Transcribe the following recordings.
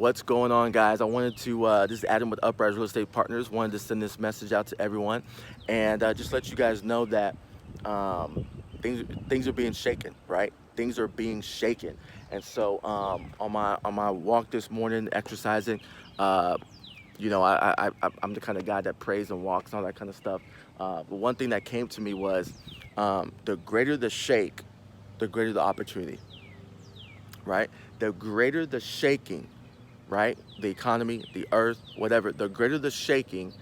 What's going on, guys? I wanted to, this is Adam with Uprise Real Estate Partners, wanted to send this message out to everyone and just let you guys know that um, things are being shaken, right? Things are being shaken. And so on my walk this morning, exercising, uh, I'm the kind of guy that prays and walks and all that kind of stuff. But one thing that came to me was the greater the shake, the greater the opportunity, right? The greater the shaking, right? The economy, the earth, whatever, the greater the shaking,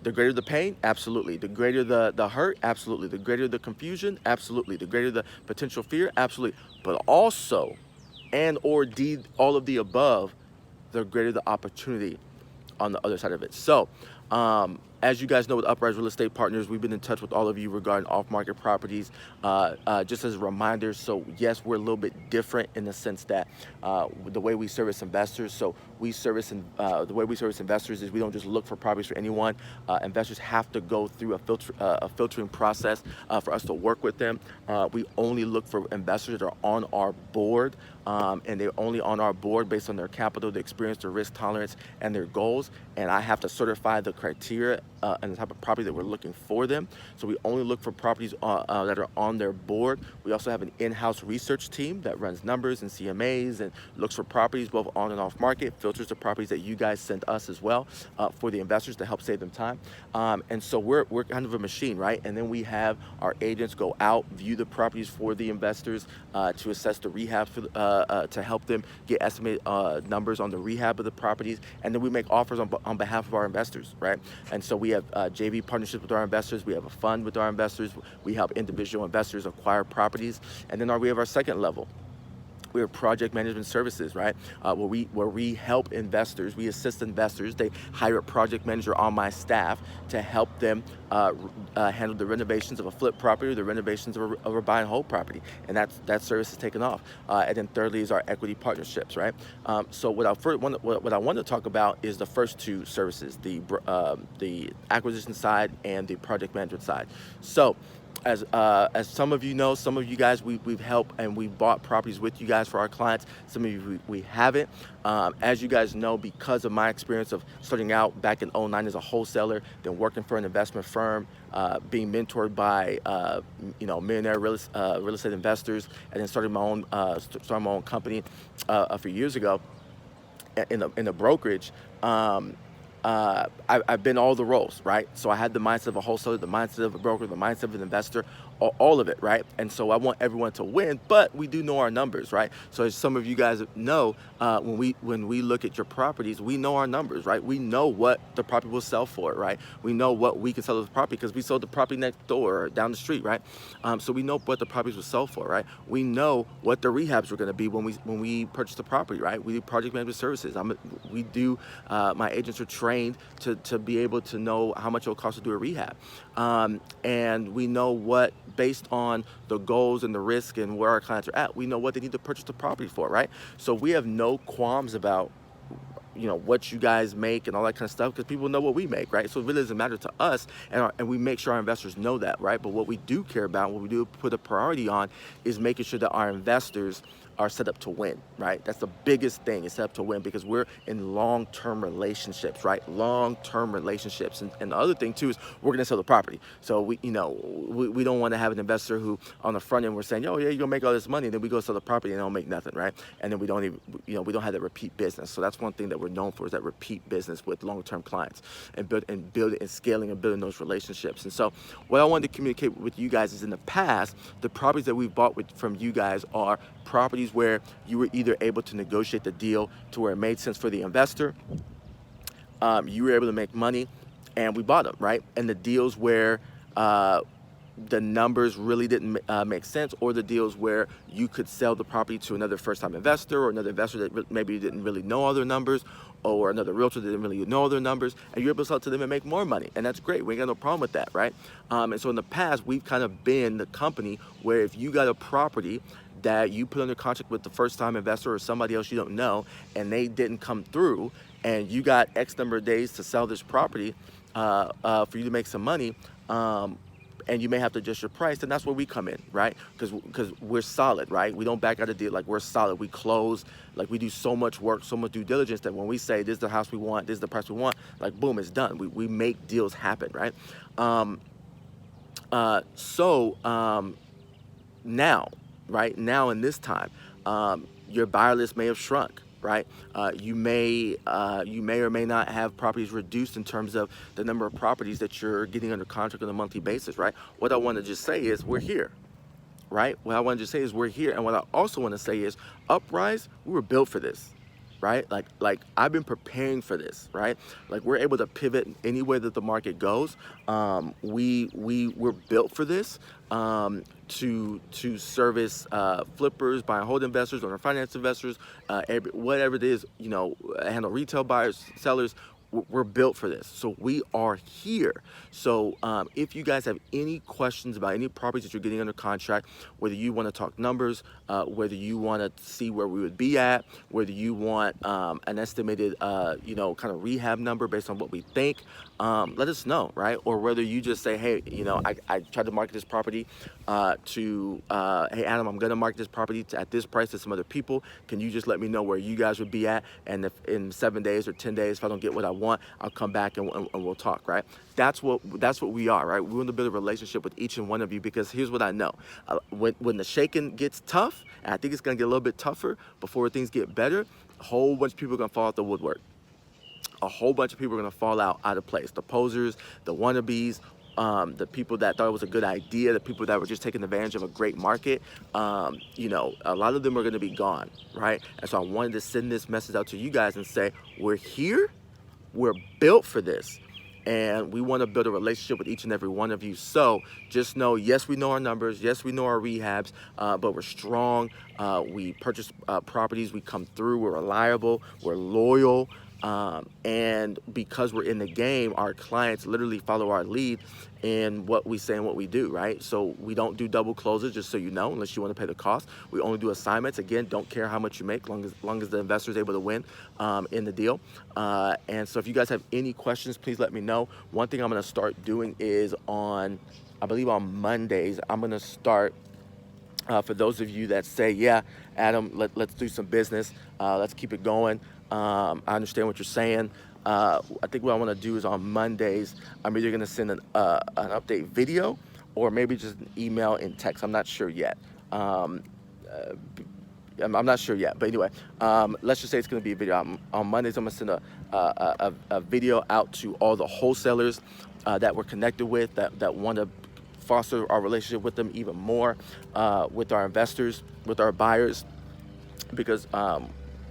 the greater the pain, absolutely. The greater the hurt, absolutely. The greater the confusion, absolutely. The greater the potential fear, absolutely. But also, and or all of the above, the greater the opportunity on the other side of it. So, as you guys know, with Uprise Real Estate Partners, we've been in touch with all of you regarding off-market properties. Just as a reminder, so yes, we're a little bit different in the sense that the way we service investors. So the way we service investors is we don't just look for properties for anyone. Investors have to go through a filtering process for us to work with them. We only look for investors that are on our board, and they're only on our board based on their capital, their experience, their risk tolerance, and their goals. And I have to certify the criteria and the type of property that we're looking for them. So we only look for properties that are on their board. We also have an in-house research team that runs numbers and CMAs and looks for properties both on and off market, filters the properties that you guys send us as well for the investors to help save them time. And so we're kind of a machine, right? And then we have our agents go out, view the properties for the investors to assess the rehab to help them get estimated numbers on the rehab of the properties. And then we make offers on behalf of our investors, right? And so we have JV partnerships with our investors. We have a fund with our investors. We help individual investors acquire properties. And then we have our second level. We have project management services, right? Where we help investors, we assist investors. They hire a project manager on my staff to help them handle the renovations of a flip property or the renovations of a buy and hold property. And that service is taken off. And then thirdly is our equity partnerships, right? So what I want to talk about is the first two services, the acquisition side and the project management side. So as some of you know, some of you guys, we've helped and we've bought properties with you guys for our clients. Some of you we haven't. As you guys know, because of my experience of starting out back in '09 as a wholesaler, then working for an investment firm, being mentored by millionaire real estate investors, and then starting my own company a few years ago in a brokerage. I've been all the roles, right? So I had the mindset of a wholesaler, the mindset of a broker, the mindset of an investor, all of it, right? And so I want everyone to win, but we do know our numbers, right? So as some of you guys know, when we look at your properties, we know our numbers, right? We know what the property will sell for, right? We know what we can sell the property because we sold the property next door or down the street, right? So we know what the properties will sell for, right? We know what the rehabs are going to be when we purchase the property, right? We do project management services. My agents are trained to be able to know how much it will cost to do a rehab. And we know what, based on the goals and the risk and where our clients are at, we know what they need to purchase the property for, right? So we have no qualms about what you guys make and all that kind of stuff, because people know what we make, right? So it really doesn't matter to us, and we make sure our investors know that, right? But what we do care about, what we do put a priority on, is making sure that our investors are set up to win, right? That's the biggest thing, is set up to win, because we're in long-term relationships, right? Long-term relationships. And the other thing too is we're gonna sell the property. So we don't want to have an investor who on the front end we're saying, oh yeah, you're gonna make all this money, and then we go sell the property and don't make nothing, right? And then we don't even, we don't have that repeat business. So that's one thing that we're known for, is that repeat business with long-term clients, and building and scaling and building those relationships. And so what I wanted to communicate with you guys is, in the past, the properties that we've bought from you guys are properties where you were either able to negotiate the deal to where it made sense for the investor, you were able to make money, and we bought them, right? And the deals where the numbers really didn't make sense, or the deals where you could sell the property to another first-time investor, or another investor that maybe didn't really know all their numbers, or another realtor that didn't really know their numbers, and you're able to sell it to them and make more money. And that's great. We ain't got no problem with that, right? And so in the past, we've kind of been the company where if you got a property that you put under contract with the first-time investor or somebody else you don't know, and they didn't come through, and you got X number of days to sell this property for you to make some money, and you may have to adjust your price, and that's where we come in, right? Because we're solid, right? We don't back out of deal. Like, we're solid. We close. Like, we do so much work, so much due diligence that when we say this is the house we want, this is the price we want, like, boom, it's done. We make deals happen, right? Now, right now in this time, your buyer list may have shrunk, right? You may or may not have properties reduced in terms of the number of properties that you're getting under contract on a monthly basis, right? What I want to just say is we're here, right? What I want to just say is we're here, and what I also want to say is Uprise, we were built for this. Right? Like I've been preparing for this, right? Like, we're able to pivot any way that the market goes. We're built for this, to service flippers, buy and hold investors, owner finance investors, whatever it is, handle retail buyers, sellers. We're built for this. So we are here. So if you guys have any questions about any properties that you're getting under contract, whether you want to talk numbers, whether you want to see where we would be at, whether you want an estimated, kind of rehab number based on what we think, let us know, right? Or whether you just say, hey, I tried to market this property hey, Adam, I'm going to market this property at this price to some other people. Can you just let me know where you guys would be at? And if in 7 days or 10 days, if I don't get what I want, I'll come back and we'll talk, right? That's what we are, right? We want to build a relationship with each and one of you, because here's what I know. When the shaking gets tough, and I think it's going to get a little bit tougher before things get better, a whole bunch of people are going to fall out the woodwork. A whole bunch of people are going to fall out of place. The posers, the wannabes, the people that thought it was a good idea, the people that were just taking advantage of a great market, a lot of them are going to be gone, right? And so I wanted to send this message out to you guys and say, we're here, we're built for this, and we want to build a relationship with each and every one of you. So just know, yes, we know our numbers, yes, we know our rehabs, but we're strong. We purchase properties, we come through, we're reliable, we're loyal. And because we're in the game, our clients literally follow our lead in what we say and what we do, right? So we don't do double closes, just so you know, unless you want to pay the cost. We only do assignments. Again, don't care how much you make, long as the investor is able to win in the deal. And so if you guys have any questions, please let me know. One thing I'm going to start doing is I believe on Mondays, I'm going to start, for those of you that say, yeah, Adam, let's do some business, let's keep it going. I understand what you're saying. I think what I want to do is on Mondays, I'm either going to send an update video or maybe just an email and text. I'm not sure yet. I'm not sure yet, but anyway, let's just say it's going to be a video. On Mondays, I'm going to send a video out to all the wholesalers that we're connected with, that want to foster our relationship with them even more, with our investors, with our buyers, because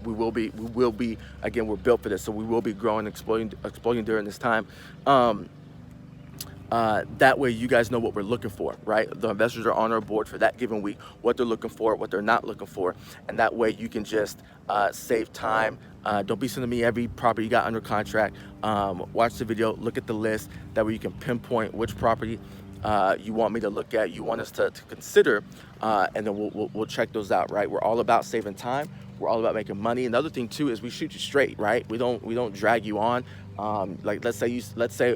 we will be, again, we're built for this, so we will be growing, exploiting during this time. That way you guys know what we're looking for, right? The investors are on our board for that given week, what they're looking for, what they're not looking for, and that way you can just save time. Don't be sending me every property you got under contract. Watch the video, look at the list, that way you can pinpoint which property you want me to look at, you want us to consider, and then we'll check those out, right? We're all about saving time. We're all about making money. Another thing too is we shoot you straight, right? We don't drag you on. Like let's say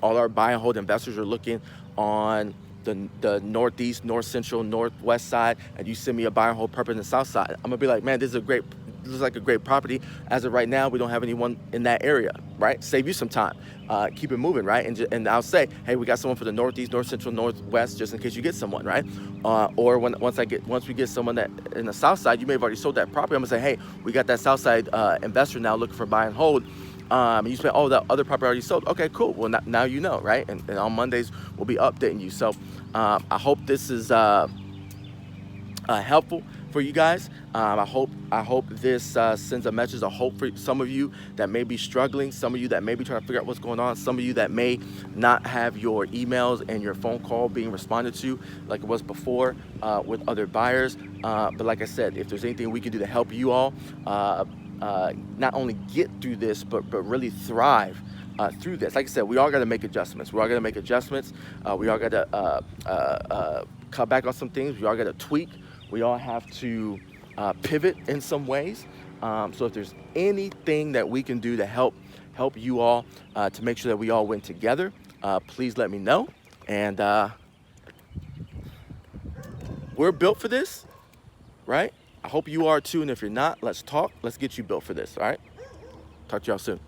all our buy and hold investors are looking on the northeast, north central, northwest side, and you send me a buy and hold property in the south side. I'm gonna be like, man, this looks like a great property. As of right now, we don't have anyone in that area, right? Save you some time. Keep it moving, right? And I'll say, hey, we got someone for the northeast, north central, northwest, just in case you get someone, right? Or once we get someone that in the south side, you may have already sold that property. I'm gonna say, hey, we got that south side investor now looking for buy and hold. And you say, oh, that other property already sold. Okay, cool. Well, now you know, right? And on Mondays, we'll be updating you. So I hope this is helpful for you guys. I hope this sends a message of hope for some of you that may be struggling, some of you that may be trying to figure out what's going on, some of you that may not have your emails and your phone call being responded to like it was before with other buyers. But like I said, if there's anything we can do to help you all not only get through this, but really thrive through this. Like I said, we all got to make adjustments. We all got to make adjustments. We all got to cut back on some things. We all got to tweak. We all have to pivot in some ways. So if there's anything that we can do to help you all to make sure that we all win together, please let me know. And We're built for this, right? I hope you are too. And if you're not, let's talk. Let's get you built for this. All right. Talk to y'all soon.